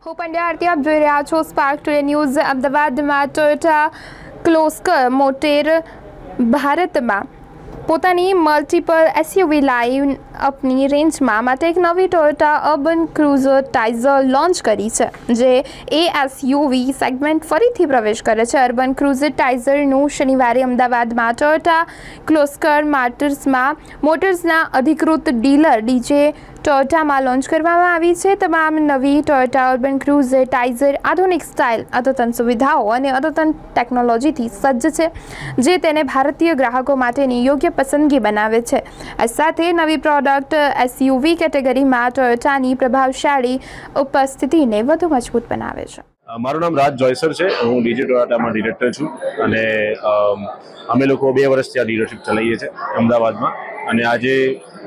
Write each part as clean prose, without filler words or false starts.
હું પંડ્યા આરતી, આપ જોઈ રહ્યા છો સ્પાર્ક ટુડે ન્યૂઝ। અમદાવાદમાં ટોયોટા ક્લોસ્કર મોટેર ભારતમાં પોતાની મલ્ટિપલ એસયુવી લાઇન અપની રેન્જમાં માટે એક નવી ટોયોટા અર્બન ક્રુઝર ટાઇઝર લોન્ચ કરી છે, જે એસયુવી સેગમેન્ટ ફરીથી પ્રવેશ કરે છે। અર્બન ક્રુઝર ટાઇઝરનું શનિવારે અમદાવાદમાં ટોયોટા ક્લોસ્કર મોટર્સના અધિકૃત ડીલર ડીજે ટોયોટામાં લોન્ચ કરવામાં આવી છે। તમામ નવી ટોયોટા અર્બન ક્રુઝર ટાઇઝર આધુનિક સ્ટાઇલ, અદ્યતન સુવિધાઓ અને અદ્યતન ટેકનોલોજીથી સજ્જ છે, જે તેને ભારતીય ગ્રાહકો માટેની યોગ્ય પસંદગી બનાવે છે। આ સાથે નવી પ્રોડક્ટ એસયુવી કેટેગરીમાં ટોયોટાની પ્રભાવશાળી ઉપસ્થિતિને વધુ મજબૂત બનાવે છે। મારું નામ રાજ જોયસર છે। હું ડીજે ટોયોટામાં ડિરેક્ટર છું અને અમે લોકો 2 વર્ષથી આ ડીલરશીપ ચલાવીએ છીએ અમદાવાદમાં। અને આજે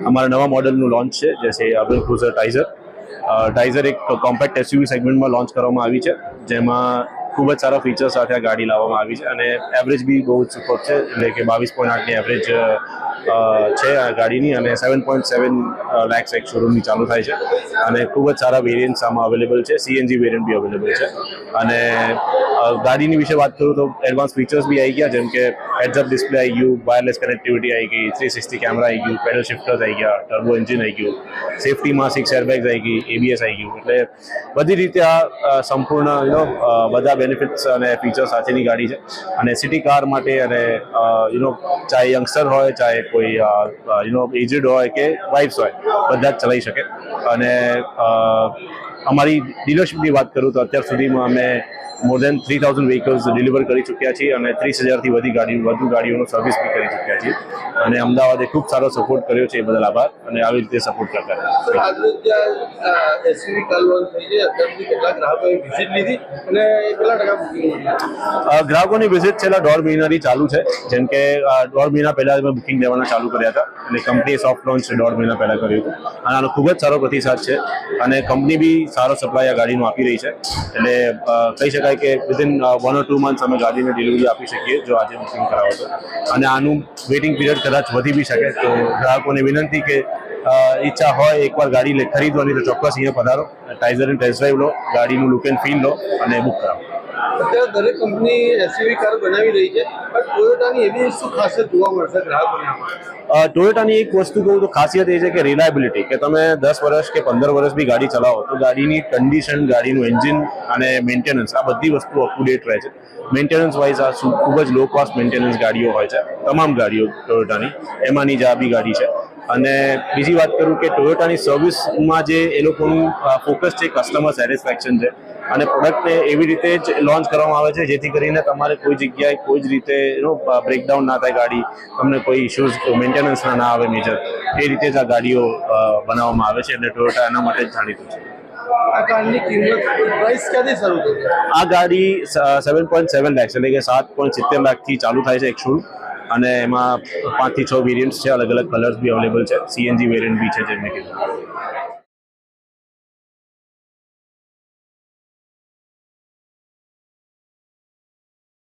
અમારા નવા મોડલનું લોન્ચ છે, જેસે અર્બન ક્રુઝર ટાઇઝર એક કોમ્પેક્ટ એસયુવી સેગમેન્ટમાં લોન્ચ કરવામાં આવી છે, જેમાં ખૂબ જ સારા ફીચર સાથે આ ગાડી લાવવામાં આવી છે અને એવરેજ બી બહુ જ સુપર છે, એટલે કે 22.8ની એવરેજ છે આ ગાડીની અને 7.7 લાખ એક શોરૂમની ચાલુ થાય છે અને ખૂબ જ સારા વેરિયન્ટ્સ આમાં અવેલેબલ છે। સીએનજી વેરિયન્ટ બી અવેલેબલ છે અને ગાડીની વિશે વાત કરું તો એડવાન્સ ફીચર્સ બી આવી ગયા, જેમ કે હેડ્સ અપ ડિસ્પ્લે આવી ગયું, વાયરલેસ કનેક્ટિવિટી આવી ગઈ, 360 કેમેરા આવી ગયું, પેડલ શિફ્ટર્સ આવી ગયા, ટર્બો એન્જિન આવી ગયું, સેફટીમાં 6 એરબેગ્સ આવી ગઈ, એબીએસ આવી ગયું, એટલે બધી રીતે આ સંપૂર્ણ બધા બેનિફિટ્સ અને ફીચર્સ સાથેની ગાડી છે અને સિટી કાર માટે અને ચાહે યંગસ્ટર હોય, ચાહે કોઈ એજડ હોય કે વાઇફ્સ હોય, બધા જ ચલાવી શકે। અને અમારી ડીલરશીપની વાત કરું તો અત્યાર સુધીમાં અમે મોર દેન 3000 વ્હીકલ્સ ડિલિવર કરી ચૂક્યા છીએ અને 30,000થી વધુ ગાડીઓનો સર્વિસ બી કરી ચૂક્યા છીએ અને અમદાવાદે ખૂબ સારો સપોર્ટ કર્યો છે, એ બદલ આભાર અને આવી રીતે સપોર્ટ કરતા રહે। ગ્રાહકોની વિઝિટ છેલ્લા 1.5 મહિનાથી ચાલુ છે, જેમ કે 1.5 મહિના પહેલા અમે બુકિંગ લેવાના ચાલુ કર્યા હતા અને કંપનીએ સોફ્ટ લોન્ચ 1.5 મહિના પહેલા કર્યું હતું અને આનો ખૂબ જ સારો પ્રતિસાદ છે અને કંપની બી સારો સપ્લાય આ ગાડીનું આપી રહી છે, એટલે કહી શકાય કે વિધિન 1 or 2 મંથ્સ અમે ગાડીને ડિલિવરી આપી શકીએ જો આજે બુકિંગ કરાવો તો। અને આનું વેઇટિંગ પીરિયડ કદાચ વધી બી શકે, તો ગ્રાહકોને વિનંતી કે ઈચ્છા હોય એકવાર ગાડી ખરીદવાની તો ચોક્કસ અહીંયા પધારો, ટાઇઝરની ટેસ્ટ ડ્રાઈવ લો, ગાડીનું લુક એન્ડ ફીલ લો અને બુક કરાવો। અત્યારે દરેક કંપની એસયુવી કાર બનાવી રહી છે, પણ ટોયોટાની એવી શું ખાસિયત જોવા મળશે ગ્રાહકોને? ટોયોટાની એક વસ્તુ કહું તો ખાસિયત એ છે કે રિલાયબિલિટી, કે તમે 10 વર્ષ કે 15 વર્ષ બી ગાડી ચલાવો તો ગાડીની કન્ડિશન, ગાડીનું એન્જિન અને મેન્ટેનન્સ, આ બધી વસ્તુ અપ ટુ ડેટ રહે છે। મેન્ટેનન્સ વાઇઝ આ ખૂબ જ લો કોસ્ટ મેન્ટેનન્સ ગાડીઓ હોય છે, તમામ ગાડીઓ ટોયોટાની, એમાંની જ આ બી ગાડી છે। અને બીજી વાત કરું કે ટોયોટાની સર્વિસમાં જે એ લોકોનું ફોકસ છે, કસ્ટમર સેટિસ્ફેક્શન છે અને પ્રોડક્ટને એવી રીતે જ લોન્ચ કરવામાં આવે છે જેથી કરીને તમારે કોઈ જગ્યાએ કોઈ જ રીતે બ્રેકડાઉન ના થાય ગાડી, તમને કોઈ ઇશ્યુઝ મેન્ટેનન્સના ના આવે મેજર, એ રીતે જ આ ગાડીઓ બનાવવામાં આવે છે, એટલે ટોયોટા એના માટે જ જાણીતું છે। આ કારની કિંમત પ્રાઇસ ક્યાંથી શરૂ થઈ? આ ગાડી 7.7 લાખ એટલે કે 7.70 લાખથી ચાલુ થાય છે એક શોરૂમ અને એમાં 5 થી 6 વેરિયન્ટ્સ છે, અલગ અલગ કલર્સ બી અવેલેબલ છે, સીએનજી વેરિયન્ટ બી છે, જેમ મેં કીધું।